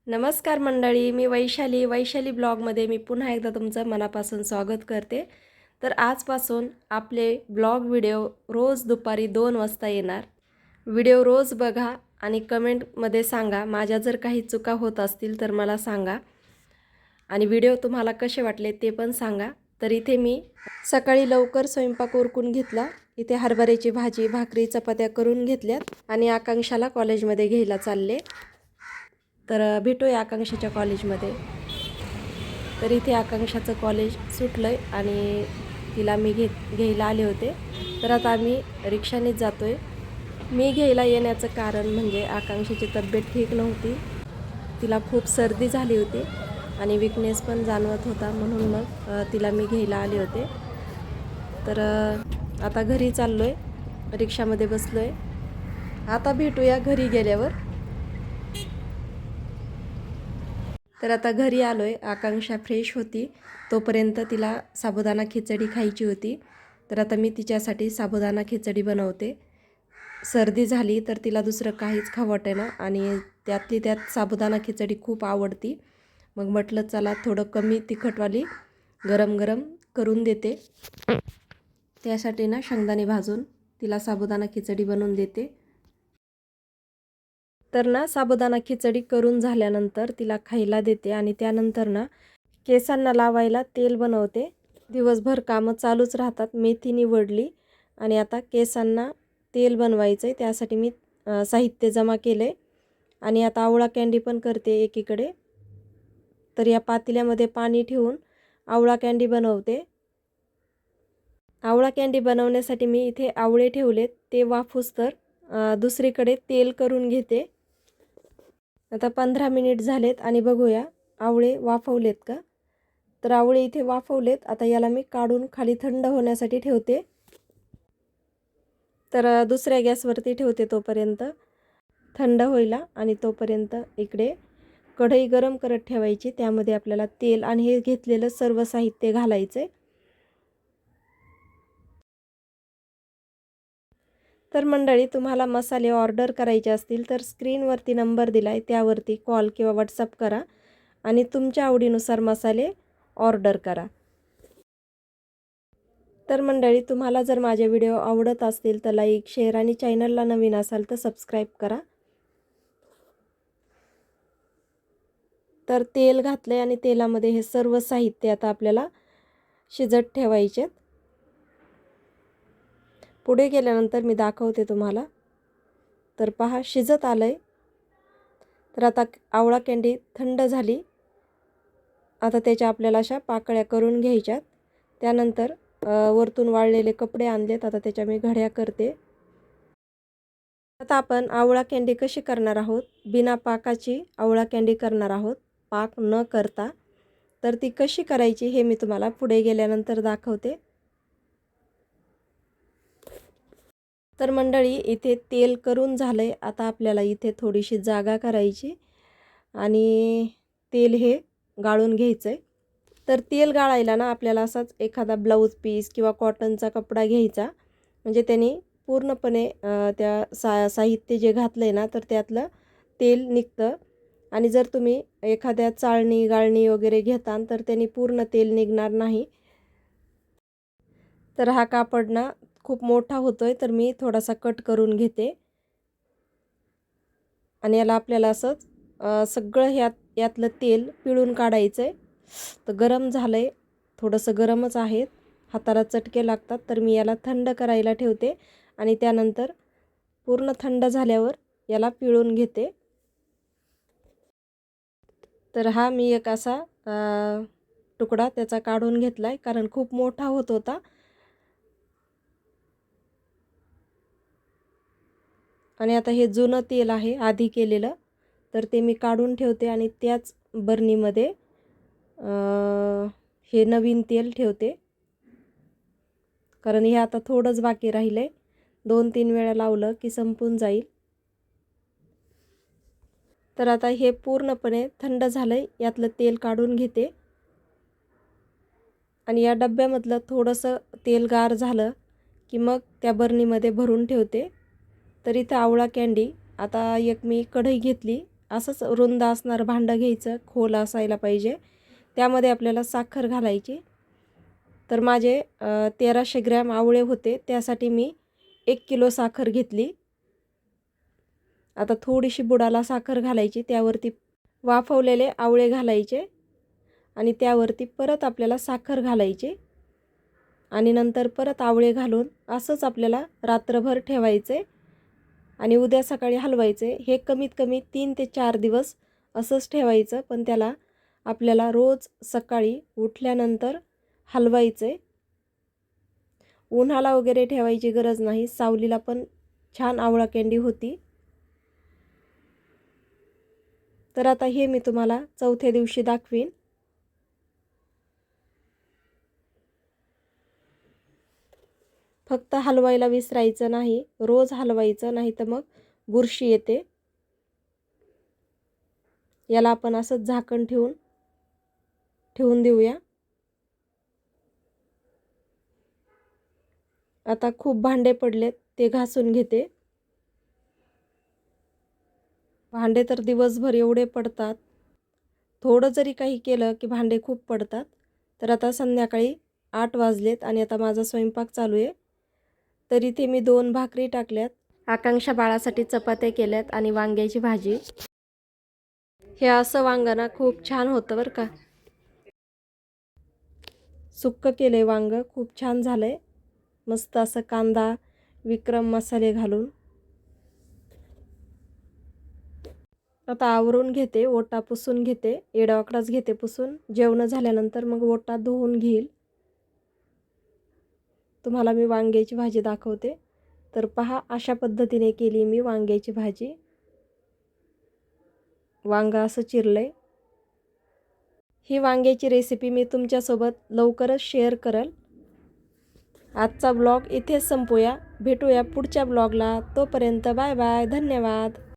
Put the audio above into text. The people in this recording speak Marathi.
नमस्कार मंडळी, मी वैशाली ब्लॉगमध्ये मी पुन्हा एकदा तुमचं मनापासून स्वागत करते. तर आजपासून आपले ब्लॉग व्हिडिओ रोज दुपारी 2 वाजता येणार. व्हिडिओ रोज बघा आणि कमेंटमध्ये सांगा. माझ्या जर काही चुका होत असतील तर मला सांगा आणि व्हिडिओ तुम्हाला कसे वाटले ते पण सांगा. तर इथे मी सकाळी लवकर स्वयंपाक उरकून घेतला. इथे हरभऱ्याची भाजी, भाकरी, चपात्या करून घेतल्यात आणि आकांक्षाला कॉलेजमध्ये घ्यायला चालले. तर भेटूया आकांक्षाच्या कॉलेजमध्ये. तर इथे आकांक्षाचं कॉलेज सुटलं आहे आणि तिला मी घ्यायला आले होते. तर आता आम्ही रिक्षानेच जातो आहे. मी घ्यायला येण्याचं कारण म्हणजे आकांक्षाची तब्येत ठीक नव्हती. तिला खूप सर्दी झाली होती आणि विकनेस पण जाणवत होता, म्हणून मग तिला मी घ्यायला आले होते. तर आता घरी चाललो आहे, रिक्षामध्ये बसलो आहे. आता भेटूया घरी गेल्यावर. तर आता घरी आलो आहे. आकांक्षा फ्रेश होती, तोपर्यंत तिला साबुदाणा खिचडी खायची होती. तर आता मी तिच्यासाठी साबुदाणा खिचडी बनवते. सर्दी झाली तर तिला दुसरं काहीच खावं वाटेना आणि त्यातली त्यात साबुदाणा खिचडी खूप आवडती. मग म्हटलं चला थोडं कमी तिखटवाली गरम गरम करून देते. त्यासाठी ना शेंगदाणे भाजून तिला साबुदाणा खिचडी बनवून देते. तर ना साबुदाणा खिचडी करून झाल्यानंतर तिला खायला देते आणि त्यानंतर ना केसांना लावायला तेल बनवते. दिवसभर कामं चालूच राहतात. मेथी निवडली आणि आता केसांना तेल बनवायचं आहे. त्यासाठी मी साहित्य जमा केलं आहे आणि आता आवळा कँडी पण करते एकीकडे. तर या पातेल्यामध्ये पाणी ठेवून आवळा कँडी बनवते. आवळा कँडी बनवण्यासाठी मी इथे आवळे ठेवलेत, ते वाफूस तर दुसरीकडे तेल करून घेते. आता 15 मिनिट झालेत आणि बघूया आवळे वाफवलेत का. तर आवळे इथे वाफवलेत. आता याला मी काढून खाली थंड होण्यासाठी ठेवते. तर दुसऱ्या गॅसवरती ठेवते तोपर्यंत थंड होईला आणि तोपर्यंत इकडे कढई गरम करत ठेवायची. त्यामध्ये आपल्याला तेल आणि हे घेतलेलं सर्व साहित्य घालायचे. तर मंडळी, तुम्हाला मसाले ऑर्डर करायचे असतील तर स्क्रीनवरती नंबर दिला आहे, त्यावरती कॉल किंवा व्हॉट्सअप करा आणि तुमच्या आवडीनुसार मसाले ऑर्डर करा. तर मंडळी, तुम्हाला जर माझे व्हिडिओ आवडत असतील तर लाईक, शेअर आणि चॅनलला नवीन असाल तर सबस्क्राईब करा. तर तेल घातले आणि तेलामध्ये हे सर्व साहित्य आता आपल्याला शिजत ठेवायचे. पुढे गेल्यानंतर मी दाखवते तुम्हाला. तर पहा, शिजत आलंय. तर आता आवळा कँडी थंड झाली. आता त्याच्या आपल्याला अशा पाकळ्या करून घ्यायच्यात. त्यानंतर वरतून वाळलेले कपडे आणलेत, आता त्याच्या मी घड्या करते. आता आपण आवळा कँडी कशी करणार आहोत, बिना पाकाची आवळा कँडी करणार आहोत, पाक न करता. तर ती कशी करायची हे मी तुम्हाला पुढे गेल्यानंतर दाखवते. तर मंडळी, इथे तेल करून झालंय. आता आपल्याला इथे थोडीशी जागा करायची आणि तेल हे गाळून घ्यायचं आहे. तर तेल गाळायला ना आपल्याला असाच एखादा ब्लाऊज पीस किंवा कॉटनचा कपडा घ्यायचा, म्हणजे त्यांनी पूर्णपणे त्या साहित्य जे घातलं आहे ना तर त्यातलं तेल निघतं. आणि जर तुम्ही एखाद्या चाळणी गाळणी वगैरे घेता तर त्यांनी पूर्ण तेल निघणार नाही. तर हा कापड ना खूप मोठा होतोय, तर मी थोडासा कट करून घेते आणि याला आपल्याला असंच सगळं यातलं तेल पिळून काढायचं आहे. तर गरम झालं आहे, थोडंसं गरमच आहे, हाताला चटके लागतात. तर मी याला थंड करायला ठेवते आणि त्यानंतर पूर्ण थंड झाल्यावर याला पिळून घेते. तर हा मी एक असा तुकडा त्याचा काढून घेतला आहे, कारण खूप मोठा होत होता. आणि आता हे जुनं तेल आहे आधी केलेलं, तर ते मी काढून ठेवते आणि त्याच बरणीमध्ये हे नवीन तेल ठेवते, कारण हे आता थोडंच बाकी राहिलं आहे. 2-3 वेळा लावलं की संपून जाईल. तर आता हे पूर्णपणे थंड झालं आहे, यातलं तेल काढून घेते आणि या डब्यामधलं थोडंसं तेल गार झालं की मग त्या बरणीमध्ये भरून ठेवते. तर इथं आवळा कँडी, आता एक मी कढई घेतली असंच रुंद असणारं भांडं घ्यायचं, खोल असायला पाहिजे. त्यामध्ये आपल्याला साखर घालायची. तर माझे 1300 ग्रॅम आवळे होते, त्यासाठी मी 1 किलो साखर घेतली. आता थोडीशी बुडाला साखर घालायची, त्यावरती वाफवलेले आवळे घालायचे आणि त्यावरती परत आपल्याला साखर घालायची आणि नंतर परत आवळे घालून असंच आपल्याला रात्रभर ठेवायचे आणि उद्या सकाळी हलवायचे. हे कमीत कमी 3 ते 4 दिवस असंच ठेवायचं, पण त्याला आपल्याला रोज सकाळी उठल्यानंतर हलवायचे. उन्हाला वगैरे ठेवायची गरज नाही, सावलीला पण छान आवळा कँडी होती. तर आता हे मी तुम्हाला चौथ्या दिवशी दाखवीन. फक्त हलवायला विसरायचं नाही, रोज हलवायचं, नाही तर मग बुरशी येते. याला आपण असंच झाकण ठेवून देऊया. आता खूप भांडे पडलेत, ते घासून घेते. भांडे तर दिवसभर एवढे पडतात, थोडं जरी काही केलं की भांडे खूप पडतात. तर आता संध्याकाळी 8 वाजलेत आणि आता माझा स्वयंपाक चालू आहे. तर इथे मी 2 भाकरी टाकल्यात, आकांक्षा बाळासाठी चपात्या केल्यात आणि वांग्याची भाजी. हे असं वांग ना खूप छान होतं बरं का. सुक्कं केलंय वांग, खूप छान झालंय. मस्त असं कांदा विक्रम मसाले घालून. आता आवरून घेते, ओटा पुसून घेते, येडावाकडाच घेते पुसून. जेवण झाल्यानंतर मग ओटा धुवून घेईल. तुम्हाला मी वांग्याची भाजी दाखवते. तर पहा, अशा पद्धतीने केली मी वांग्याची भाजी. वांगा असं चिरलंय. ही वांग्याची रेसिपी मी तुमच्यासोबत लवकरच शेअर करेल. आजचा ब्लॉग इथेच संपूया. भेटूया पुढच्या ब्लॉगला. तोपर्यंत बाय बाय, धन्यवाद.